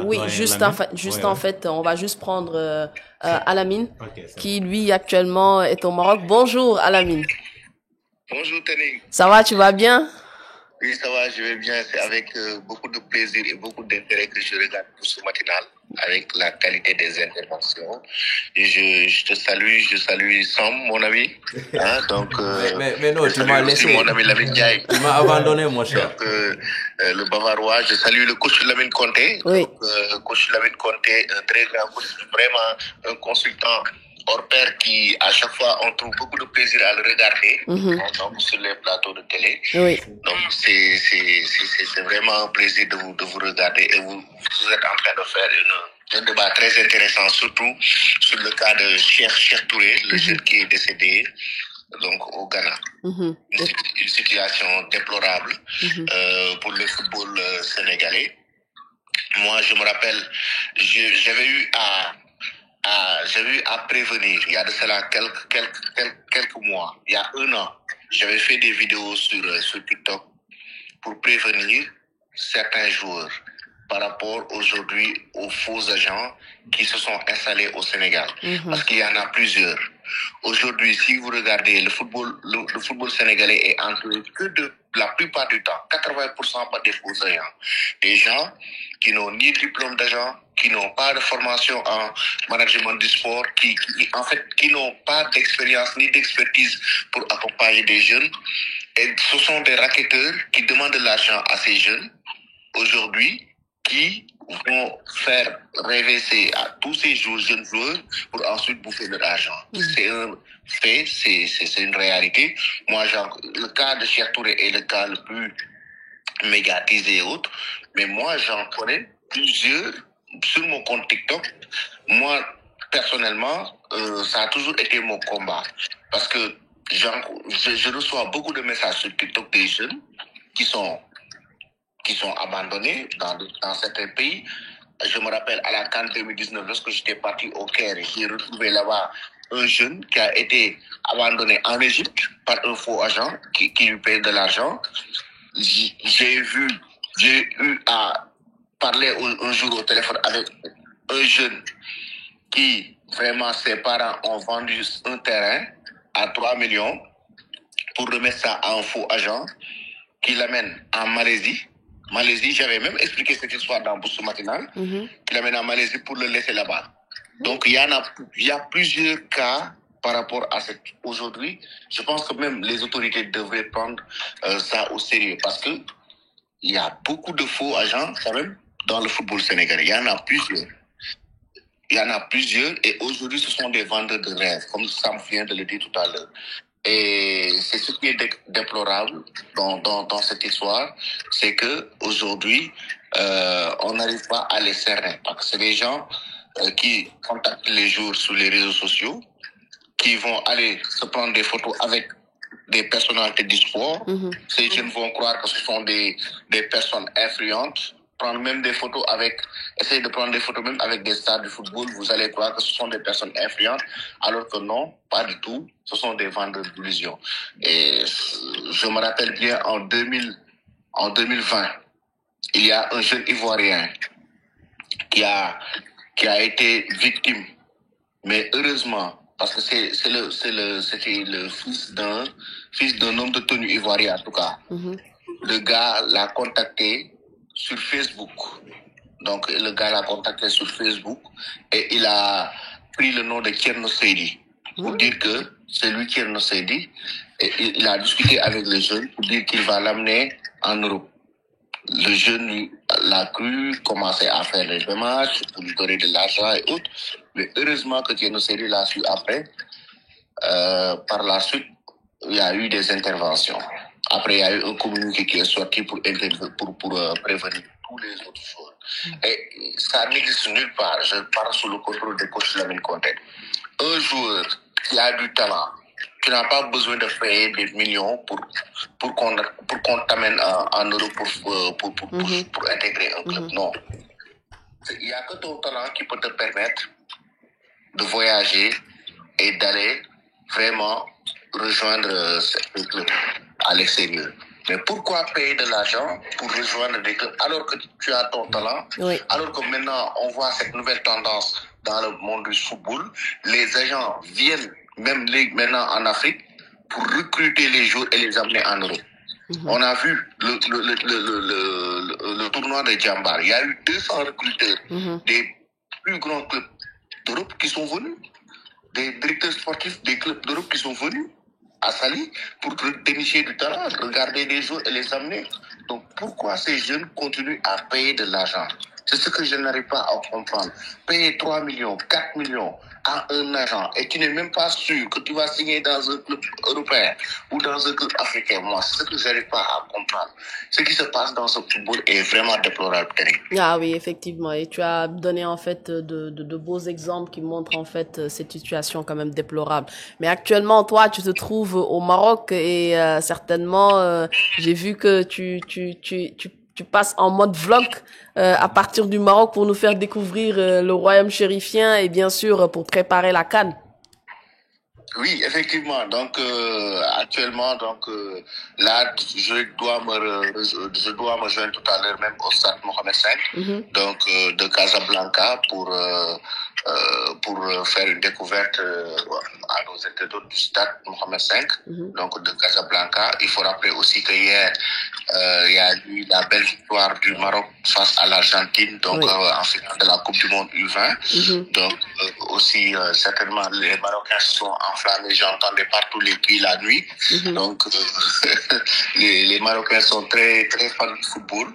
Oui, doyen Lamine. Oui, oui. en fait, on va juste prendre Alamine, Ok, c'est bon. qui lui actuellement est au Maroc. Bonjour Alamine. Bonjour Tony. Ça va, tu vas bien? Oui, ça va, je vais bien. C'est avec beaucoup de plaisir et beaucoup d'intérêt que je regarde pour ce matinal, avec la qualité des interventions. Et je te salue, je salue Sam, mon ami. Hein, donc, Mais non, je tu salue m'as aussi laissé. mon ami Lamine Diaye. Tu m'as abandonné, mon cher. Donc, le Bavarois, je salue le coach Lamine Conté. Oui. Donc, coach Lamine Conté, un très grand coach, vraiment un consultant hors pair qui, à chaque fois, on trouve beaucoup de plaisir à le regarder donc, sur les plateaux de télé. Oui. Donc, c'est vraiment un plaisir de vous regarder et vous êtes en train de faire un débat très intéressant, surtout sur le cas de Cheikh Touré, le jeune qui est décédé donc au Ghana. Une situation déplorable pour le football sénégalais. Moi, je me rappelle, j'avais eu à prévenir, il y a de cela quelques mois, il y a 1 an, j'avais fait des vidéos sur TikTok pour prévenir certains joueurs par rapport aujourd'hui aux faux agents qui se sont installés au Sénégal. Parce qu'il y en a plusieurs. Aujourd'hui, si vous regardez le football sénégalais est entouré que de la plupart du temps, 80% par des faux agents. Des gens qui n'ont ni diplôme d'agent, qui n'ont pas de formation en management du sport, qui n'ont pas d'expérience ni d'expertise pour accompagner des jeunes. Et ce sont des racketteurs qui demandent de l'argent à ces jeunes aujourd'hui qui vont faire rêver à tous ces jeunes joueurs pour ensuite bouffer leur argent. C'est un fait, c'est une réalité. Moi, le cas de Cheikh Touré est le cas le plus médiatisé et autres, mais moi, j'en connais plusieurs sur mon compte TikTok. Moi, personnellement, ça a toujours été mon combat parce que je reçois beaucoup de messages sur TikTok des jeunes qui sont abandonnés dans certains pays. Je me rappelle à la CAN 2019, lorsque j'étais parti au Caire, j'ai retrouvé là-bas un jeune qui a été abandonné en Égypte par un faux agent qui lui paye de l'argent. J'ai eu à parler un jour au téléphone avec un jeune qui, vraiment, ses parents ont vendu un terrain à 3 millions pour remettre ça à un faux agent qui l'amène en Malaisie. J'avais même expliqué cette histoire dans Bourse Matinale, qui l'amène en Malaisie pour le laisser là-bas. Donc, il y a plusieurs cas par rapport à cette. Aujourd'hui, je pense que même les autorités devraient prendre ça au sérieux parce que il y a beaucoup de faux agents, quand même, dans le football sénégalais. Il y en a plusieurs et aujourd'hui, ce sont des vendeurs de rêves, comme Sam vient de le dire tout à l'heure. Et c'est ce qui est déplorable dans cette histoire, c'est que aujourd'hui on n'arrive pas à les cerner parce que c'est des gens qui contactent les joueurs sur les réseaux sociaux, qui vont aller se prendre des photos avec des personnalités du sport. Ces jeunes vont croire que ce sont des personnes influentes. Essayer de prendre des photos même avec des stars du football, vous allez croire que ce sont des personnes influentes, alors que non, pas du tout. Ce sont des vendeurs d'illusions. Et je me rappelle bien en 2020, il y a un jeune Ivoirien qui a été victime. Mais heureusement, parce que c'était le fils d'un homme de tenue ivoirien en tout cas. Le gars l'a contacté sur Facebook. Donc, le gars l'a contacté sur Facebook et il a pris le nom de Thierno Seydi pour dire que c'est lui Thierno Seydi. Et il a discuté avec le jeune pour dire qu'il va l'amener en Europe. Le jeune l'a cru, commençait à faire les démarches pour lui donner de l'argent et autres. Mais heureusement que Thierno Seydi l'a su après. Par la suite, il y a eu des interventions. Après, il y a eu un communiqué qui est sorti pour prévenir tous les autres choses. Et ça n'existe nulle part. Je parle sous le contrôle des coachs Lamine Conté. Un joueur qui a du talent, qui n'a pas besoin de payer des millions pour qu'on t'amène en Europe pour intégrer un club. Non. Il n'y a que ton talent qui peut te permettre de voyager et d'aller vraiment rejoindre ce club à l'extérieur. Mais pourquoi payer de l'argent pour rejoindre des clubs alors que tu as ton talent, alors que maintenant on voit cette nouvelle tendance dans le monde du football, les agents viennent même maintenant en Afrique pour recruter les joueurs et les amener en Europe. On a vu le tournoi de Djambar. Il y a eu 200 recruteurs des plus grands clubs d'Europe qui sont venus, des directeurs sportifs des clubs d'Europe qui sont venus à Sali pour dénicher du talent, regarder les joueurs et les amener. Donc pourquoi ces jeunes continuent à payer de l'argent? C'est ce que je n'arrive pas à comprendre. Payer 3 millions, 4 millions à un agent et tu n'es même pas sûr que tu vas signer dans un club européen ou dans un club africain. Moi, c'est ce que je n'arrive pas à comprendre. Ce qui se passe dans ce football est vraiment déplorable, Terry. Ah oui, effectivement. Et tu as donné en fait de beaux exemples qui montrent en fait cette situation quand même déplorable. Mais actuellement, toi, tu te trouves au Maroc et certainement, j'ai vu que tu passes en mode vlog à partir du Maroc pour nous faire découvrir le royaume chérifien et bien sûr pour préparer la CAN. Oui, effectivement. Donc actuellement, là, je dois me joindre tout à l'heure même au stade Mohamed V, donc de Casablanca pour faire une découverte à nos internautes du stade Mohamed V, donc de Casablanca. Il faut rappeler aussi que hier il y a eu la belle victoire du Maroc face à l'Argentine, donc en finale de la Coupe du Monde U20. Donc aussi certainement les Marocains sont enflammés. J'entendais partout les cris la nuit. Donc les Marocains sont très très fans de football.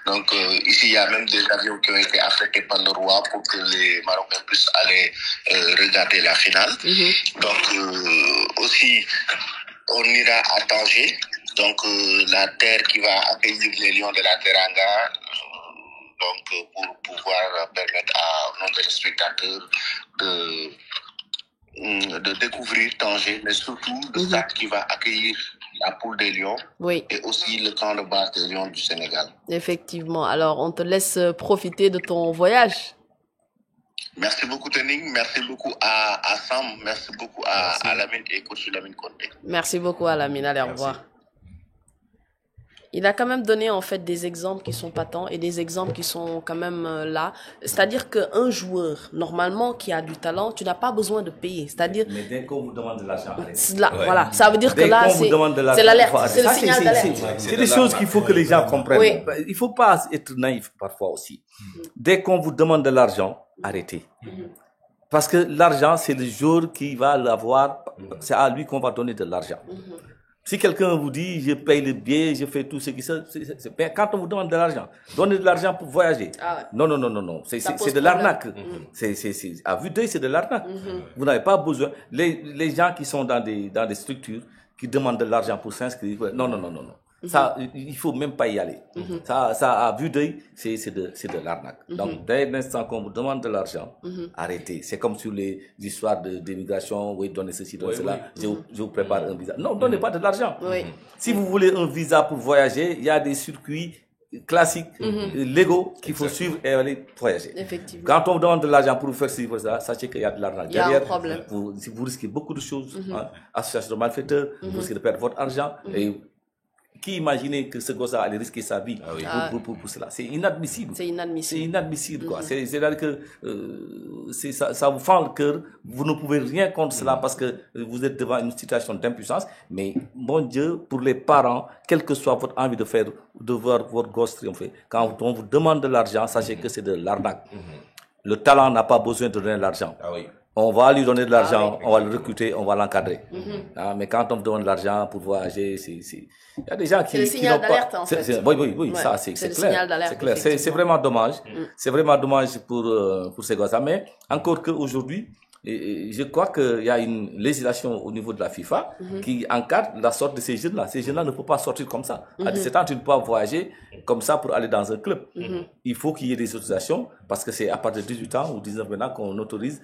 Donc ici il y a même des avions qui ont été affrétés par le roi pour que les Marocains puissent aller regarder la finale. Donc aussi on ira à Tanger. Donc la terre qui va accueillir les Lions de la Teranga, donc pour pouvoir permettre à nos téléspectateurs de découvrir Tanger, mais surtout le stade qui va accueillir la poule des Lions et aussi le camp de base des Lions du Sénégal. Effectivement. Alors, on te laisse profiter de ton voyage. Merci beaucoup, Tening. Merci beaucoup à Sam. Merci beaucoup à Lamine et coach Lamine Condé. Merci beaucoup à Lamine. Allez, au revoir. Il a quand même donné en fait des exemples qui sont patents et des exemples qui sont quand même là. C'est-à-dire qu'un joueur, normalement, qui a du talent, tu n'as pas besoin de payer. C'est-à-dire... Mais dès qu'on vous demande de l'argent, voilà, ça veut dire que là, c'est l'alerte, c'est le signal d'alerte. C'est des choses qu'il faut que les gens comprennent. Il ne faut pas être naïf parfois aussi. Dès qu'on vous demande de l'argent, arrêtez. Parce que l'argent, c'est le jour qui va l'avoir, c'est à lui qu'on va donner de l'argent. Si quelqu'un vous dit, je paye le billet, je fais tout ce qui c'est quand on vous demande de l'argent, donnez de l'argent pour voyager. Non. C'est de l'arnaque. À vue d'œil, c'est de l'arnaque. Vous n'avez pas besoin. Les gens qui sont dans des structures, qui demandent de l'argent pour s'inscrire, non. Ça, il faut même pas y aller. Ça, à vue d'œil, c'est de l'arnaque. Donc, dès l'instant qu'on vous demande de l'argent, arrêtez. C'est comme sur les histoires d'immigration, donnez ceci, donnez cela, je vous prépare un visa. Non, donnez pas de l'argent. Si vous voulez un visa pour voyager, il y a des circuits classiques, légaux, qu'il faut suivre et aller voyager. Effectivement. Quand on vous demande de l'argent pour faire ci, pour ça, sachez qu'il y a de l'argent. Il y a un problème. Vous risquez beaucoup de choses. Association de malfaiteurs, vous risquez de perdre votre argent. Et qui imaginait que ce gosse allait risquer sa vie pour cela? C'est inadmissible. C'est inadmissible. C'est inadmissible, quoi. C'est-à-dire que ça vous fend le cœur. Vous ne pouvez rien contre cela parce que vous êtes devant une situation d'impuissance. Mais, mon Dieu, pour les parents, quelle que soit votre envie de voir votre gosse triompher, quand on vous demande de l'argent, sachez que c'est de l'arnaque. Le talent n'a pas besoin de donner de l'argent. On va lui donner de l'argent, on va le recruter, on va l'encadrer. Mais quand on me demande de l'argent pour voyager, il y a des gens qui... C'est le signal d'alerte, en fait. Oui, ça, c'est clair. C'est clair. C'est vraiment dommage. C'est vraiment dommage pour ces gosses-là. Mais encore qu'aujourd'hui, je crois qu'il y a une législation au niveau de la FIFA qui encadre la sorte de ces jeunes-là. Ces jeunes-là ne peuvent pas sortir comme ça. À 17 ans, tu ne peux pas voyager comme ça pour aller dans un club. Il faut qu'il y ait des autorisations parce que c'est à partir de 18 ans ou 19 ans qu'on autorise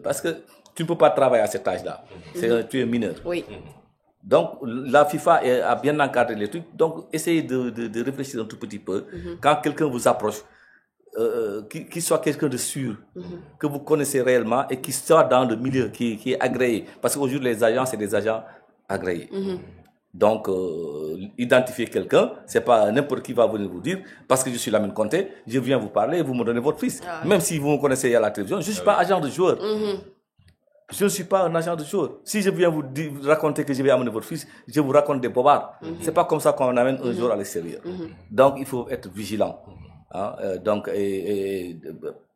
parce que tu ne peux pas travailler à cet âge-là. Tu es mineur. Donc, la FIFA a bien encadré les trucs. Donc, essayez de réfléchir un tout petit peu. Quand quelqu'un vous approche, qu'il soit quelqu'un de sûr, que vous connaissez réellement et qui soit dans le milieu, qui est agréé. Parce qu'aujourd'hui, les agents, c'est des agents agréés. Donc, identifier quelqu'un, c'est pas n'importe qui va venir vous dire, parce que je suis Lamine Conté, je viens vous parler, vous me donnez votre fils. Même si vous me connaissez à la télévision, je ne suis pas agent de joueur. Je ne suis pas un agent de joueur. Si je viens vous raconter que je vais amener votre fils, je vous raconte des bobards. C'est pas comme ça qu'on amène un joueur à l'extérieur. Donc, il faut être vigilant. Hein? Donc,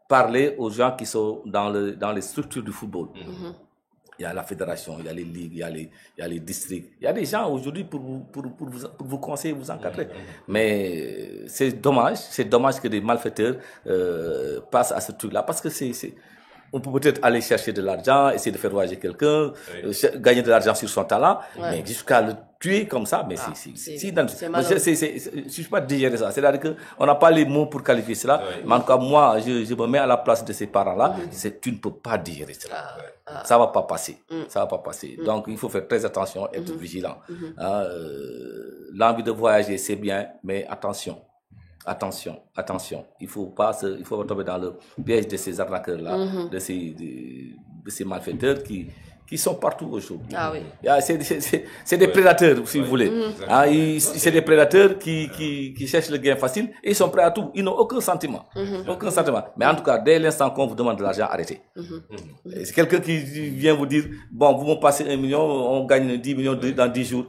parler aux gens qui sont dans les structures du football. Il y a la fédération, il y a les ligues, il y a les districts. Il y a des gens aujourd'hui pour vous conseiller, vous encadrer. Mais c'est dommage que des malfaiteurs passent à ce truc-là, parce que on peut peut-être aller chercher de l'argent, essayer de faire voyager quelqu'un, gagner de l'argent sur son talent, mais jusqu'à le tuer comme ça, mais je suis pas digérer ça. C'est-à-dire que on n'a pas les mots pour qualifier cela. Mais en tout cas, moi, je me mets à la place de ces parents-là. Tu ne peux pas digérer cela. Ça va pas passer. Ça va pas passer. Donc, il faut faire très attention, être vigilant. L'envie de voyager, c'est bien, mais attention. Attention. Il faut tomber dans le piège de ces arnaqueurs-là, de ces malfaiteurs qui sont partout aujourd'hui. C'est des prédateurs, si vous voulez. C'est des prédateurs qui cherchent le gain facile et ils sont prêts à tout. Ils n'ont aucun sentiment. Aucun sentiment. Mais en tout cas, dès l'instant qu'on vous demande de l'argent, arrêtez. C'est quelqu'un qui vient vous dire, bon, vous me passez 1 million, on gagne 10 millions dans 10 jours.